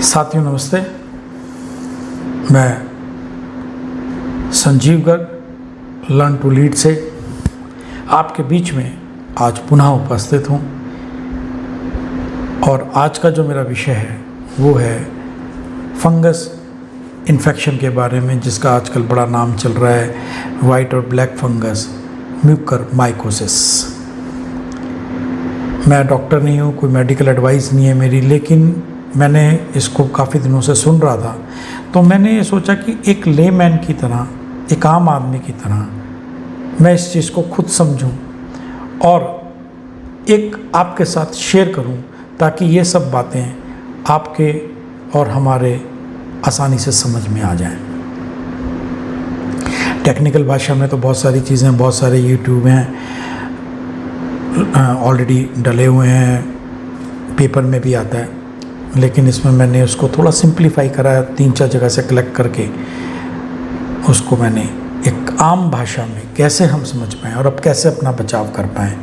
साथियों नमस्ते, मैं Sanjeev Garg learn to lead से आपके बीच में आज पुनः उपस्थित हूँ। और आज का जो मेरा विषय है वो है फंगस इन्फेक्शन के बारे में, जिसका आजकल बड़ा नाम चल रहा है वाइट और ब्लैक फंगस म्यूकरमाइकोसिस। मैं डॉक्टर नहीं हूँ, कोई मेडिकल एडवाइस नहीं है मेरी, लेकिन मैंने इसको काफ़ी दिनों से सुन रहा था, तो मैंने ये सोचा कि एक लेमैन की तरह, एक आम आदमी की तरह मैं इस चीज़ को खुद समझूं और एक आपके साथ शेयर करूं, ताकि ये सब बातें आपके और हमारे आसानी से समझ में आ जाएं। टेक्निकल भाषा में तो बहुत सारी चीज़ें, बहुत सारे यूट्यूब हैं ऑलरेडी डले हुए हैं, पेपर में भी आता है, लेकिन इसमें मैंने उसको थोड़ा सिंप्लीफाई करा है, 3-4 जगह से कलेक्ट करके उसको मैंने एक आम भाषा में कैसे हम समझ पाएँ और अब कैसे अपना बचाव कर पाएँ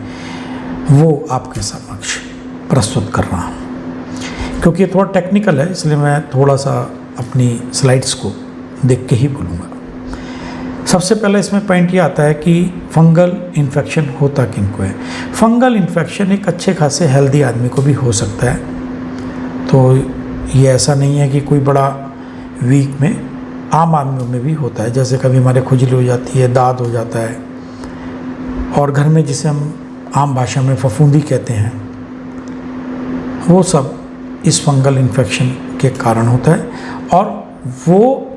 वो आपके समक्ष प्रस्तुत कर रहा हूँ। क्योंकि ये थोड़ा टेक्निकल है, इसलिए मैं थोड़ा सा अपनी स्लाइड्स को देख के ही बोलूँगा। सबसे पहले इसमें पॉइंट ये आता है कि फंगल इन्फेक्शन होता किनको है। फंगल इन्फेक्शन एक अच्छे खासे हेल्दी आदमी को भी हो सकता है, तो ये ऐसा नहीं है कि कोई बड़ा वीक में, आम आदमियों में भी होता है। जैसे कभी हमारे खुजली हो जाती है, दाद हो जाता है, और घर में जिसे हम आम भाषा में फफूंदी कहते हैं, वो सब इस फंगल इन्फेक्शन के कारण होता है। और वो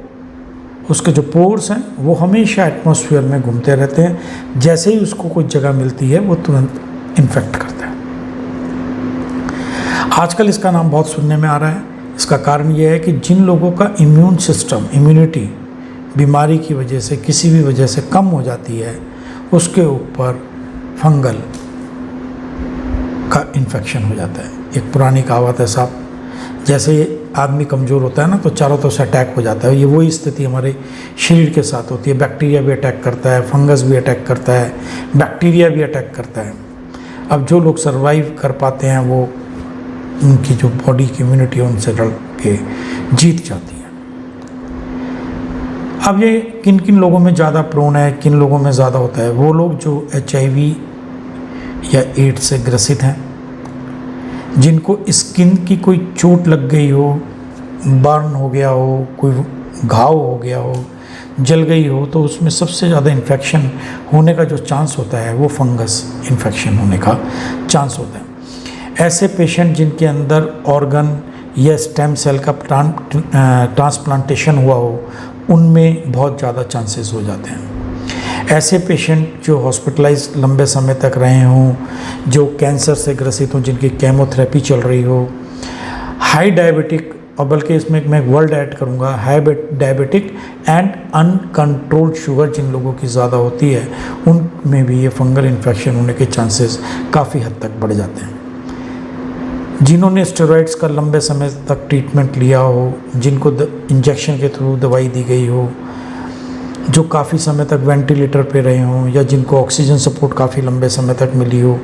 उसके जो पोर्स हैं वो हमेशा एटमॉस्फेयर में घूमते रहते हैं, जैसे ही उसको कोई जगह मिलती है वो तुरंत इन्फेक्ट करता है। आजकल इसका नाम बहुत सुनने में आ रहा है। इसका कारण यह है कि जिन लोगों का इम्यून सिस्टम, इम्यूनिटी बीमारी की वजह से, किसी भी वजह से कम हो जाती है, उसके ऊपर फंगल का इन्फेक्शन हो जाता है। एक पुरानी कहावत है साहब, जैसे आदमी कमज़ोर होता है ना, तो चारों तरफ से अटैक हो जाता है। ये वही स्थिति हमारे शरीर के साथ होती है। बैक्टीरिया भी अटैक करता है, फंगस भी अटैक करता है, बैक्टीरिया भी अटैक करता है। अब जो लोग सर्वाइव कर पाते हैं, वो उनकी जो बॉडी की इम्यूनिटी है उनसे लड़ के जीत जाती है। अब ये किन किन लोगों में ज़्यादा प्रोन है, किन लोगों में ज़्यादा होता है? वो लोग जो HIV या एड्स से ग्रसित हैं, जिनको स्किन की कोई चोट लग गई हो, बर्न हो गया हो, कोई घाव हो गया हो, जल गई हो, तो उसमें सबसे ज़्यादा इन्फेक्शन होने का जो चांस होता है वो फंगस इन्फेक्शन होने का चांस होता है। ऐसे पेशेंट जिनके अंदर ऑर्गन या स्टेम सेल का ट्रांसप्लांटेशन हुआ हो, उनमें बहुत ज़्यादा चांसेस हो जाते हैं। ऐसे पेशेंट जो हॉस्पिटलाइज लंबे समय तक रहे हों, जो कैंसर से ग्रसित हों, जिनकी केमोथेरेपी चल रही हो, हाई डायबिटिक, और बल्कि इसमें मैं वर्ड ऐड करूँगा, high diabetic and uncontrolled sugar जिन लोगों की ज़्यादा होती है, उनमें भी ये फंगल इन्फेक्शन होने के चांसेस काफ़ी हद तक बढ़ जाते हैं। जिन्होंने स्टेरॉइड्स का लंबे समय तक ट्रीटमेंट लिया हो, जिनको इंजेक्शन के थ्रू दवाई दी गई हो, जो काफ़ी समय तक वेंटिलेटर पे रहे हों, या जिनको ऑक्सीजन सपोर्ट काफ़ी लंबे समय तक मिली हो,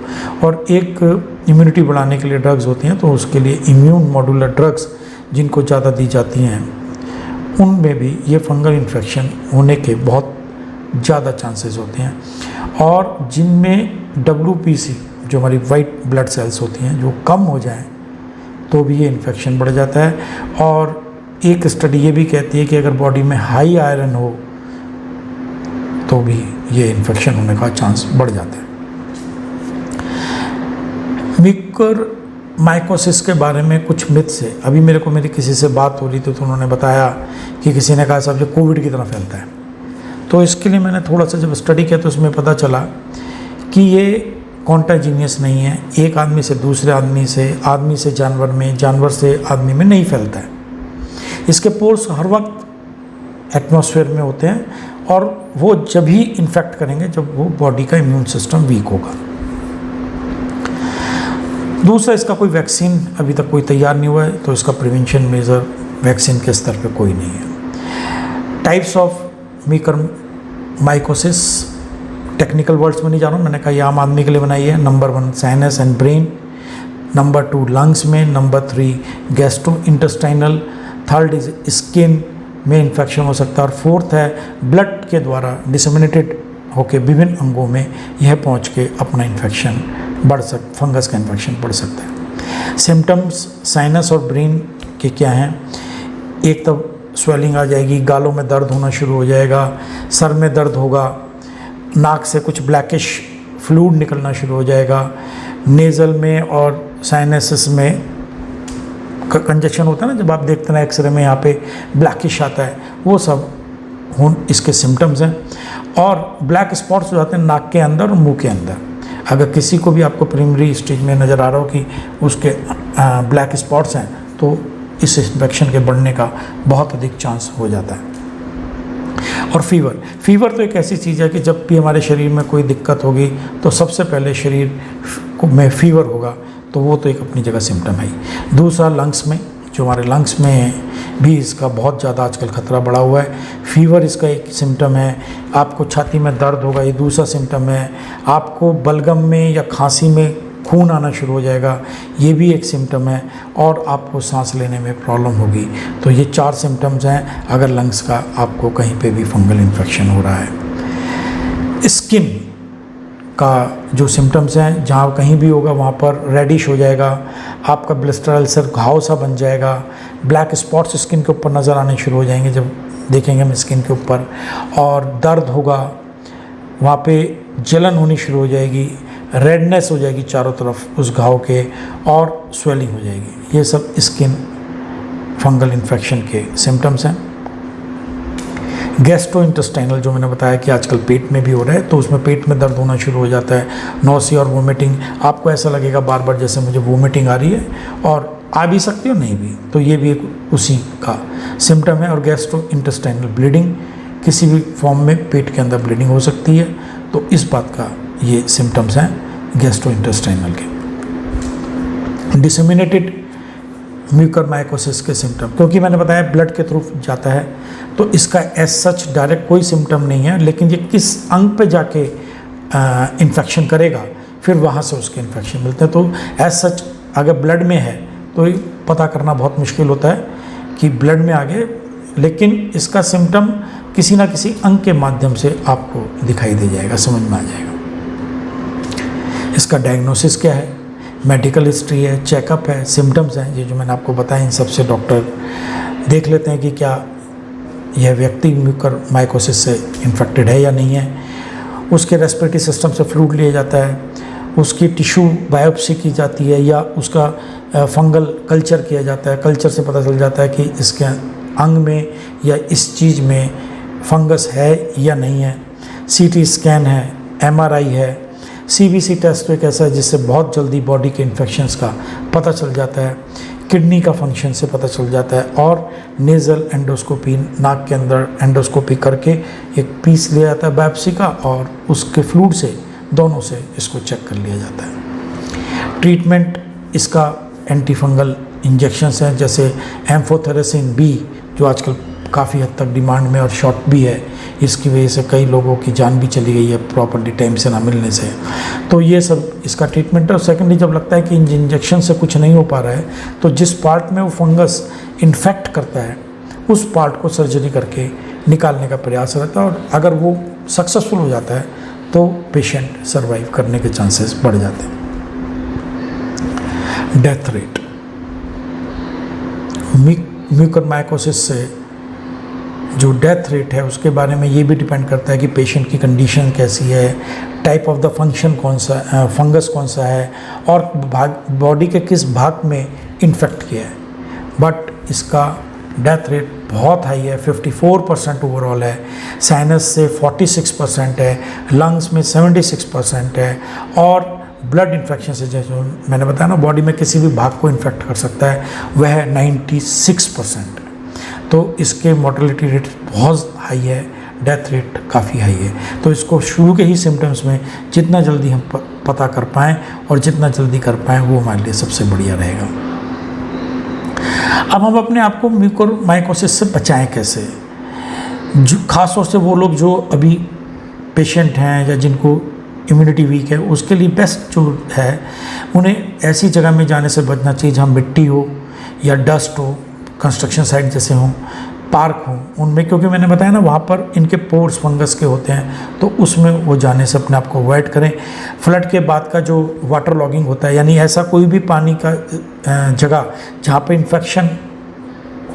और एक इम्यूनिटी बढ़ाने के लिए ड्रग्स होती हैं, तो उसके लिए इम्यून मॉड्यूलर ड्रग्स जिनको ज़्यादा दी जाती हैं, उनमें भी ये फंगल इन्फेक्शन होने के बहुत ज़्यादा चांसेस होते हैं। और जिनमें WBC, जो हमारी वाइट ब्लड सेल्स होती हैं, जो कम हो जाएं, तो भी ये इन्फेक्शन बढ़ जाता है। और एक स्टडी ये भी कहती है कि अगर बॉडी में हाई आयरन हो तो भी ये इन्फेक्शन होने का चांस बढ़ जाता है। म्यूकरमाइकोसिस के बारे में कुछ मिथ्स है। अभी मेरी किसी से बात हो रही थी, तो उन्होंने बताया कि किसी ने कहा साहब ये कोविड की तरह फैलता है। तो इसके लिए मैंने थोड़ा सा जब स्टडी किया तो उसमें पता चला कि ये कॉन्टाजीनियस नहीं है। एक आदमी से दूसरे आदमी से जानवर में, जानवर से आदमी में नहीं फैलता है। इसके पोर्स हर वक्त एटमॉस्फेयर में होते हैं, और वो जब ही इन्फेक्ट करेंगे जब वो बॉडी का इम्यून सिस्टम वीक होगा। दूसरा, इसका कोई वैक्सीन अभी तक कोई तैयार नहीं हुआ है, तो इसका प्रिवेंशन मेजर वैक्सीन के स्तर पे कोई नहीं है। Types of mucormycosis, technical words में नहीं जा रहा हूँ, मैंने कहा ये आम आदमी के लिए बनाई है। Number 1 sinus and brain, number 2 lungs में, number 3 gastro intestinal, third is skin में इन्फेक्शन हो सकता है, और फोर्थ है ब्लड के द्वारा डिसमिनेटेड होकर विभिन्न अंगों में यह पहुंच के अपना इन्फेक्शन फंगस का इन्फेक्शन बढ़ सकता है। सिम्टम्स साइनस और ब्रेन के क्या हैं? एक तो स्वेलिंग आ जाएगी, गालों में दर्द होना शुरू हो जाएगा, सर में दर्द होगा, नाक से कुछ ब्लैकिश फ्लूइड निकलना शुरू हो जाएगा, नेज़ल में और साइनसिस में कंजेशन होता है ना, जब आप देखते हैं एक्सरे में यहाँ पे ब्लैकिश आता है, वो सब इसके सिम्टम्स हैं। और ब्लैक स्पॉट्स हो जाते हैं नाक के अंदर और मुंह के अंदर। अगर किसी को भी आपको प्राइमरी स्टेज में नज़र आ रहा हो कि उसके ब्लैक स्पॉट्स हैं, तो इस इन्फेक्शन के बढ़ने का बहुत अधिक चांस हो जाता है। और फीवर तो एक ऐसी चीज़ है कि जब भी हमारे शरीर में कोई दिक्कत होगी तो सबसे पहले शरीर में फीवर होगा, तो वो तो एक अपनी जगह सिम्टम है ही। दूसरा लंग्स में, जो हमारे लंग्स में भी इसका बहुत ज़्यादा आजकल खतरा बढ़ा हुआ है। फीवर इसका एक सिम्टम है। आपको छाती में दर्द होगा, ये दूसरा सिम्टम है। आपको बलगम में या खांसी में खून आना शुरू हो जाएगा, ये भी एक सिम्टम है। और आपको सांस लेने में प्रॉब्लम होगी। तो ये 4 सिम्टम्स हैं अगर लंग्स का आपको कहीं पे भी फंगल इन्फेक्शन हो रहा है। स्किन का जो सिम्टम्स हैं, जहाँ कहीं भी होगा वहाँ पर रेडिश हो जाएगा, आपका ब्लिस्टर अल्सर घाव सा बन जाएगा, ब्लैक स्पॉट्स स्किन के ऊपर नज़र आने शुरू हो जाएंगे जब देखेंगे हम स्किन के ऊपर, और दर्द होगा, वहाँ पे जलन होनी शुरू हो जाएगी, रेडनेस हो जाएगी चारों तरफ उस घाव के, और स्वेलिंग हो जाएगी। ये सब स्किन फंगल इन्फेक्शन के सिम्टम्स हैं। गैस्ट्रो इंटेस्टाइनल, जो मैंने बताया कि आजकल पेट में भी हो रहा है, तो उसमें पेट में दर्द होना शुरू हो जाता है, नौसिया और वोमिटिंग। आपको ऐसा लगेगा बार बार जैसे मुझे वोमिटिंग आ रही है, और आ भी सकती है और नहीं भी, तो ये भी एक उसी का सिम्टम है। और गैस्ट्रो इंटेस्टाइनल ब्लीडिंग, किसी भी फॉर्म में पेट के अंदर ब्लीडिंग हो सकती है, तो इस बात का ये सिम्टम्स हैं गैस्ट्रो इंटेस्टाइनल के। डिसमिनेटेड म्यूकरमाइकोसिस के सिम्टम, क्योंकि मैंने बताया ब्लड के थ्रू जाता है, तो इसका एज सच डायरेक्ट कोई सिम्टम नहीं है, लेकिन ये किस अंग पे जाके इन्फेक्शन करेगा, फिर वहाँ से उसके इन्फेक्शन मिलते हैं। तो एज सच अगर ब्लड में है तो ये पता करना बहुत मुश्किल होता है कि ब्लड में आ गए, लेकिन इसका सिम्टम किसी ना किसी अंग के माध्यम से आपको दिखाई दे जाएगा, समझ में आ जाएगा। इसका डायग्नोसिस क्या है, मेडिकल हिस्ट्री है, चेकअप है, सिम्टम्स हैं, ये जो मैंने आपको बताया, इन सबसे डॉक्टर देख लेते हैं कि क्या यह व्यक्ति म्यूकरमाइकोसिस से इन्फेक्टेड है या नहीं है। उसके रेस्पिरेटरी सिस्टम से फ्लूइड लिया जाता है, उसकी टिश्यू बायोप्सी की जाती है, या उसका फंगल कल्चर किया जाता है। कल्चर से पता चल जाता है कि इसके अंग में या इस चीज़ में फंगस है या नहीं है। सीटी स्कैन है, एमआरआई है। सीबीसी टेस्ट तो एक ऐसा है जिससे बहुत जल्दी बॉडी के इन्फेक्शंस का पता चल जाता है। किडनी का फंक्शन से पता चल जाता है। और नेज़ल एंडोस्कोपी, नाक के अंदर एंडोस्कोपी करके एक पीस लिया जाता है बायोप्सी का, और उसके फ्लूइड से, दोनों से इसको चेक कर लिया जाता है। ट्रीटमेंट इसका एंटी फंगल इंजेक्शंस हैं, जैसे एम्फोटेरेसिन बी, जो आजकल काफ़ी हद तक डिमांड में और शॉर्ट भी है। इसकी वजह से कई लोगों की जान भी चली गई है प्रॉपर्ली टाइम से ना मिलने से। तो ये सब इसका ट्रीटमेंट है। और सेकेंडली, जब लगता है कि इन इंजेक्शन से कुछ नहीं हो पा रहा है, तो जिस पार्ट में वो फंगस इन्फेक्ट करता है उस पार्ट को सर्जरी करके निकालने का प्रयास रहता है। और अगर वो सक्सेसफुल हो जाता है तो पेशेंट सर्वाइव करने के चांसेस बढ़ जाते हैं। डेथ रेट, म्यूकरमाइकोसिस से जो डेथ रेट है उसके बारे में ये भी डिपेंड करता है कि पेशेंट की कंडीशन कैसी है, टाइप ऑफ द फंक्शन कौन सा, फंगस कौन सा है, और बॉडी के किस भाग में इन्फेक्ट किया है। बट इसका डेथ रेट बहुत हाई है, 54% ओवरऑल है। साइनस से 46% है, लंग्स में 76% है, और ब्लड इन्फेक्शन से, जैसे मैंने बताया ना, बॉडी में किसी भी भाग को इन्फेक्ट कर सकता है, वह 96%। तो इसके मोर्टेलिटी रेट बहुत हाई है, डेथ रेट काफ़ी हाई है। तो इसको शुरू के ही सिम्टम्स में जितना जल्दी हम पता कर पाएँ और जितना जल्दी कर पाएँ, वो हमारे लिए सबसे बढ़िया रहेगा। अब हम अपने आप को म्यूकरमाइकोसिस से बचाएं कैसे? खास तौर से वो लोग जो अभी पेशेंट हैं या जिनको इम्यूनिटी वीक है उसके लिए बेस्ट जो है, उन्हें ऐसी जगह में जाने से बचना चाहिए जहाँ मिट्टी हो या डस्ट हो, कंस्ट्रक्शन साइट जैसे हों, पार्क हों उनमें, क्योंकि मैंने बताया ना वहाँ पर इनके पोर्स फंगस के होते हैं, तो उसमें वो जाने से अपने आप को अवॉइड करें। फ्लड के बाद का जो वाटर लॉगिंग होता है, यानी ऐसा कोई भी पानी का जगह जहाँ पे इन्फेक्शन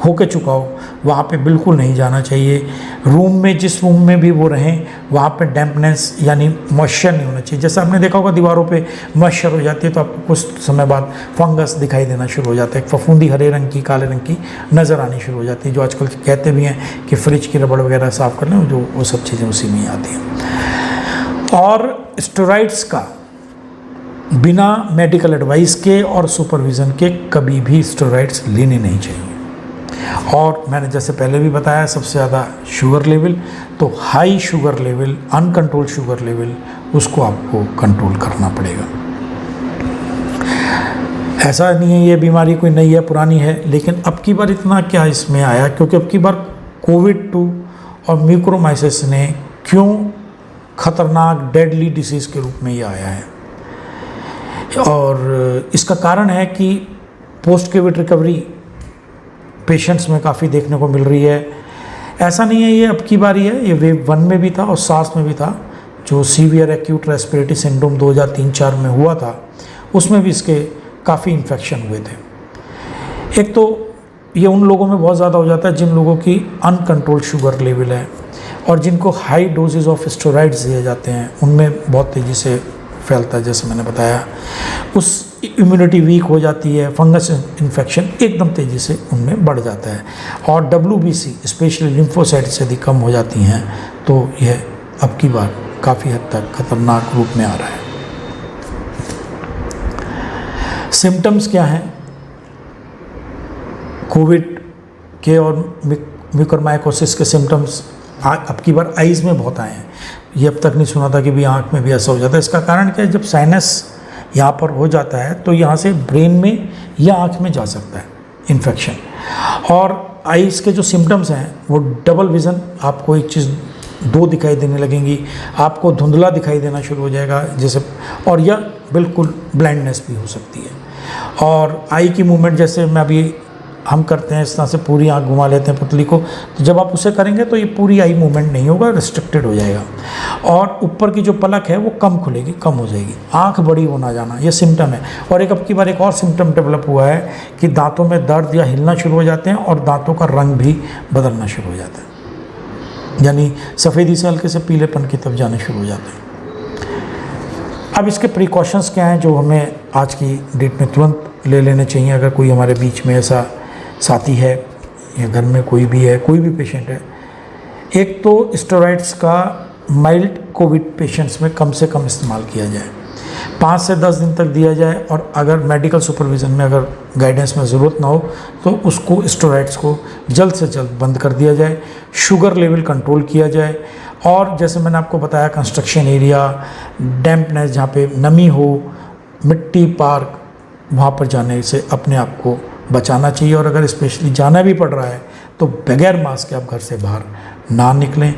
होके चुका हो वहाँ पे बिल्कुल नहीं जाना चाहिए। रूम में जिस रूम में भी वो रहें वहाँ पे डैम्पनेस यानी मॉइस्चर नहीं होना चाहिए। जैसे आपने देखा होगा दीवारों पे मॉइस्चर हो जाती है तो आपको कुछ समय बाद फंगस दिखाई देना शुरू हो जाता है, फफूंदी हरे रंग की काले रंग की नज़र आनी शुरू हो जाती है, जो आजकल कहते भी हैं कि फ्रिज की रबड़ वगैरह साफ़ कर लें, जो वो सब चीज़ें उसी में आती हैं। और स्टेरॉइड्स का बिना मेडिकल एडवाइस के और सुपरविज़न के कभी भी स्टेरॉइड्स लेने नहीं चाहिए। और मैंने जैसे पहले भी बताया सबसे ज़्यादा शुगर लेवल, तो high sugar level, uncontrol sugar level, उसको आपको कंट्रोल करना पड़ेगा। ऐसा नहीं है ये बीमारी कोई नई है, पुरानी है, लेकिन अब की बार इतना क्या इसमें आया, क्योंकि अब की बार कोविड-2 और म्यूकोरमाइसिस ने क्यों खतरनाक डेडली डिसीज़ के रूप में ये आया है। और इसका कारण है कि पोस्ट कोविड रिकवरी पेशेंट्स में काफ़ी देखने को मिल रही है। ऐसा नहीं है ये अब की बारी है, ये वेव 1 में भी था और सार्स में भी था, जो सीवियर एक्यूट रेस्पिरेटरी सिंड्रोम 2003-4 में हुआ था, उसमें भी इसके काफ़ी इन्फेक्शन हुए थे। एक तो ये उन लोगों में बहुत ज़्यादा हो जाता है जिन लोगों की अनकंट्रोल्ड शुगर लेवल है, और जिनको हाई डोजेज ऑफ स्टेरॉइड्स दिए जाते हैं उनमें बहुत तेज़ी से फैलता है। जैसे मैंने बताया, उस इम्यूनिटी वीक हो जाती है, फंगस इन्फेक्शन एकदम तेज़ी से उनमें बढ़ जाता है, और WBC स्पेशली लिम्फोसाइट्स यदि कम हो जाती हैं तो यह अब की बार काफ़ी हद तक खतरनाक रूप में आ रहा है। सिम्टम्स क्या हैं कोविड के और म्यूकोरमाइकोसिस के सिम्टम्स? अब की बार आइज़ में बहुत आए हैं, ये अब तक नहीं सुना था कि भी आँख में भी ऐसा हो जाता है। इसका कारण क्या है, जब साइनस यहाँ पर हो जाता है तो यहाँ से ब्रेन में या आँख में जा सकता है इन्फेक्शन। और आइज़ के जो सिम्टम्स हैं वो डबल विज़न, आपको एक चीज़ दो दिखाई देने लगेंगी, आपको धुंधला दिखाई देना शुरू हो जाएगा जैसे, और या बिल्कुल ब्लाइंडनेस भी हो सकती है। और आई की मूवमेंट जैसे मैं अभी हम करते हैं इस तरह से पूरी आँख घुमा लेते हैं पुतली को, तो जब आप उसे करेंगे तो ये पूरी आई मूवमेंट नहीं होगा, रिस्ट्रिक्टेड हो जाएगा, और ऊपर की जो पलक है वो कम खुलेगी, कम हो जाएगी, आँख बड़ी होना जाना, ये सिम्टम है। और एक अब की बार एक और सिम्टम डेवलप हुआ है कि दांतों में दर्द या हिलना शुरू हो जाते हैं और दांतों का रंग भी बदलना शुरू हो जाता है, यानी सफ़ेदी से हल्के से पीलेपन की तरफ जाने शुरू हो जाते हैं। अब इसके प्रिकॉशंस क्या हैं जो हमें आज की डेट में तुरंत ले लेने चाहिए अगर कोई हमारे बीच में ऐसा साथी है या घर में कोई भी है, कोई भी पेशेंट है? एक तो स्टेरॉइड्स का माइल्ड कोविड पेशेंट्स में कम से कम इस्तेमाल किया जाए, 5 से 10 दिन तक दिया जाए, और अगर मेडिकल सुपरविज़न में अगर गाइडेंस में ज़रूरत ना हो तो उसको स्टेरॉइड्स को जल्द से जल्द बंद कर दिया जाए, शुगर लेवल कंट्रोल किया जाए। और जैसे मैंने आपको बताया, कंस्ट्रक्शन एरिया, डैम्पनेस, जहाँ पे नमी हो, मिट्टी, पार्क, वहाँ पर जाने से अपने आप को बचाना चाहिए। और अगर स्पेशली जाना भी पड़ रहा है तो बगैर मास्क के आप घर से बाहर ना निकलें,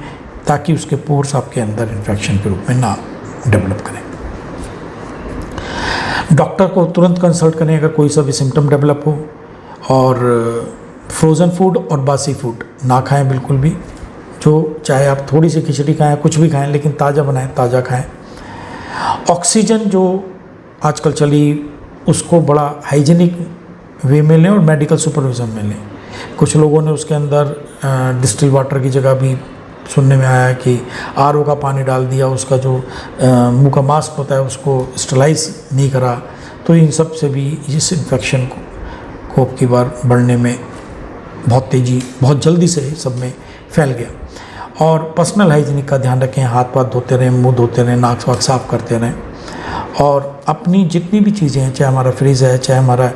ताकि उसके पोर्स आपके अंदर इन्फेक्शन के रूप में ना डेवलप करें। डॉक्टर को तुरंत कंसल्ट करें अगर कोई सा भी सिम्टम डेवलप हो। और फ्रोज़न फूड और बासी फूड ना खाएं बिल्कुल भी, जो चाहे आप थोड़ी सी खिचड़ी खाएं, कुछ भी खाएं, लेकिन ताज़ा बनाएं, ताज़ा खाएं। ऑक्सीजन जो आजकल चली उसको बड़ा हाइजीनिक वे में लें और मेडिकल सुपरविज़न में लें। कुछ लोगों ने उसके अंदर डिस्टिल वाटर की जगह भी सुनने में आया कि RO का पानी डाल दिया, उसका जो मुंह का मास्क होता है उसको स्टरलाइज नहीं करा, तो इन सब से भी इस इन्फेक्शन को अब की बार बढ़ने में बहुत जल्दी से सब में फैल गया। और पर्सनल हाइजीनिक का ध्यान रखें, हाथ पाथ धोते रहें, मुंह धोते रहें, नाक वाक साफ़ करते रहें, और अपनी जितनी भी चीज़ें हैं, चाहे हमारा फ्रिज है, चाहे हमारा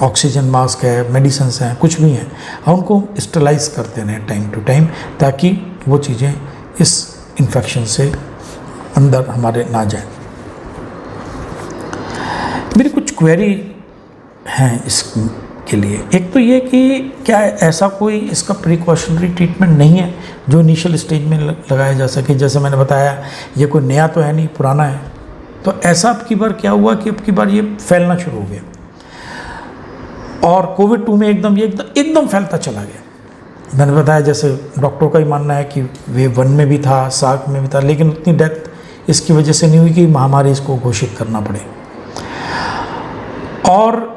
ऑक्सीजन मास्क है, मेडिसिन्स हैं, कुछ भी हैं, हम उनको स्टरलाइज करते रहें टाइम टू टाइम, ताकि वो चीज़ें इस इन्फेक्शन से अंदर हमारे ना जाए। मेरी कुछ क्वेरी हैं इसके के लिए। एक तो ये कि क्या ऐसा कोई इसका प्रिकॉशनरी ट्रीटमेंट नहीं है जो इनिशियल स्टेज में लगाया जा सके। जैसे मैंने बताया, ये कोई नया तो है नहीं, पुराना है। तो ऐसा अब की बार क्या हुआ कि अब की बार ये फैलना शुरू हो गया, और कोविड 2 में एकदम फैलता चला गया। मैंने बताया जैसे डॉक्टरों का ही मानना है कि वेव 1 में भी था, सार्क में भी था, लेकिन उतनी डेथ इसकी वजह से नहीं हुई कि महामारी इसको घोषित करना पड़े। और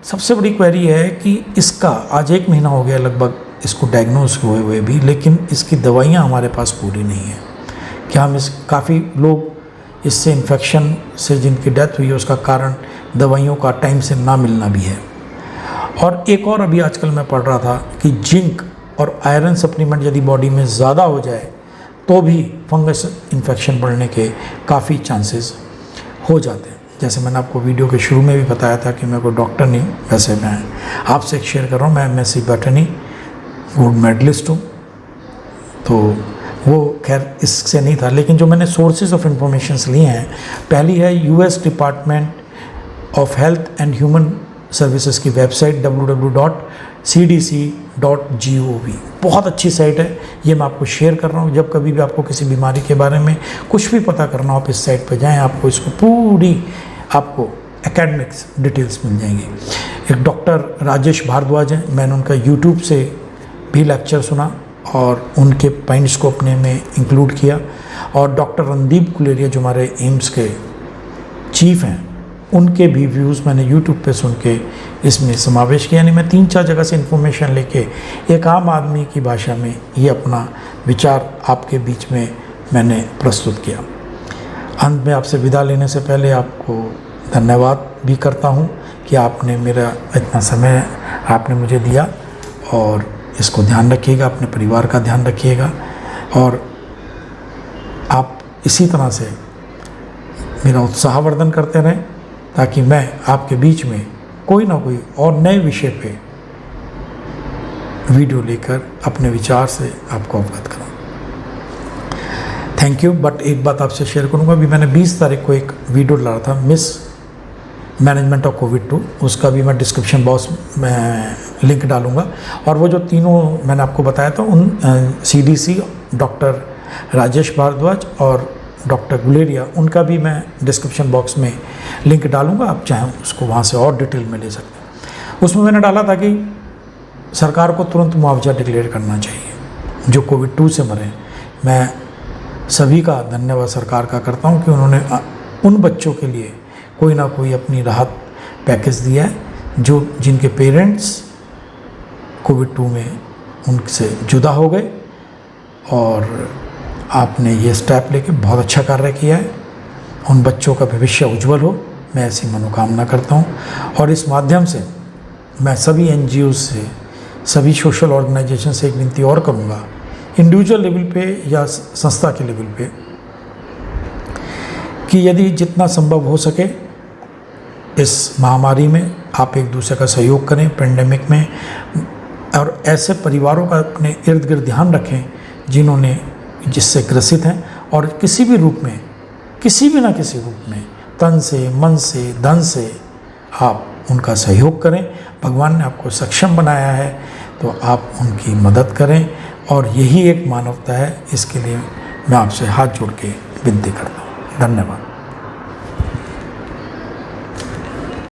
सबसे बड़ी क्वेरी है कि इसका आज 1 महीना हो गया लगभग इसको डायग्नोज हुए हुए भी, लेकिन इसकी दवाइयाँ हमारे पास पूरी नहीं है। क्या हम काफ़ी लोग इससे इन्फेक्शन से जिनकी डेथ हुई है उसका कारण दवाइयों का टाइम से ना मिलना भी है। और एक और अभी आजकल मैं पढ़ रहा था कि जिंक और आयरन सप्लीमेंट यदि बॉडी में ज़्यादा हो जाए तो भी फंगस इन्फेक्शन बढ़ने के काफ़ी चांसेस हो जाते हैं। जैसे मैंने आपको वीडियो के शुरू में भी बताया था कि मैं कोई डॉक्टर नहीं, वैसे मैं आपसे शेयर कर रहा हूँ, मैं MSc बॉटनी गोल्ड मेडलिस्ट हूँ। तो वो खैर इससे नहीं था, लेकिन जो मैंने सोर्सेज ऑफ इंफॉर्मेशंस लिए हैं, पहली है US department of health and human services की वेबसाइट www.cdc.gov। बहुत अच्छी साइट है, ये मैं आपको शेयर कर रहा हूँ। जब कभी भी आपको किसी बीमारी के बारे में कुछ भी पता करना हो, आप इस साइट पर जाएँ, आपको इसको पूरी आपको एकेडमिक्स डिटेल्स मिल जाएंगी। एक डॉक्टर राजेश भारद्वाज हैं, मैंने उनका YouTube से भी लेक्चर सुना और उनके पॉइंट्स को अपने में इंक्लूड किया। और डॉक्टर रणदीप गुलेरिया जो हमारे एम्स के चीफ हैं, उनके भी व्यूज़ मैंने YouTube पे सुन के इसमें समावेश किया। यानी मैं 3-4 जगह से इन्फॉर्मेशन लेके एक आम आदमी की भाषा में ये अपना विचार आपके बीच में मैंने प्रस्तुत किया। अंत में आपसे विदा लेने से पहले आपको धन्यवाद भी करता हूँ कि आपने मेरा इतना समय आपने मुझे दिया, और इसको ध्यान रखिएगा, अपने परिवार का ध्यान रखिएगा, और आप इसी तरह से मेरा उत्साहवर्धन करते रहें ताकि मैं आपके बीच में कोई ना कोई और नए विषय पे वीडियो लेकर अपने विचार से आपको अवगत कराऊं। Thank you. बट एक बात आपसे शेयर करूंगा, अभी मैंने 20 तारीख को एक वीडियो डाला था मिस मैनेजमेंट ऑफ कोविड-2, उसका भी मैं डिस्क्रिप्शन बॉक्स में लिंक डालूंगा। और वो जो तीनों मैंने आपको बताया था, उन CDC डॉक्टर राजेश भारद्वाज और डॉक्टर गुलेरिया, उनका भी मैं डिस्क्रिप्शन बॉक्स में लिंक डालूंगा। आप चाहें उसको वहाँ से और डिटेल में ले सकते हैं। उसमें मैंने डाला था कि सरकार को तुरंत मुआवजा डिक्लेयर करना चाहिए जो कोविड-2 से मरे। मैं सभी का धन्यवाद सरकार का करता हूँ कि उन्होंने उन बच्चों के लिए कोई ना कोई अपनी राहत पैकेज दिया है जो जिनके पेरेंट्स कोविड-2 में उनसे जुदा हो गए, और आपने ये स्टेप लेके बहुत अच्छा कार्य किया है। उन बच्चों का भविष्य उज्जवल हो, मैं ऐसी मनोकामना करता हूँ। और इस माध्यम से मैं सभी NGOs से, सभी सोशल ऑर्गेनाइजेशन से एक विनती और करूँगा, इंडिविजुअल लेवल पे या संस्था के लेवल पे, कि यदि जितना संभव हो सके इस महामारी में आप एक दूसरे का सहयोग करें पेंडेमिक में, और ऐसे परिवारों का अपने इर्द गिर्द ध्यान रखें जिससे ग्रसित हैं, और किसी भी रूप में, किसी भी ना किसी रूप में, तन से, मन से, धन से आप उनका सहयोग करें। भगवान ने आपको सक्षम बनाया है तो आप उनकी मदद करें, और यही एक मानवता है। इसके लिए मैं आपसे हाथ जोड़ के विनती करता हूँ। धन्यवाद।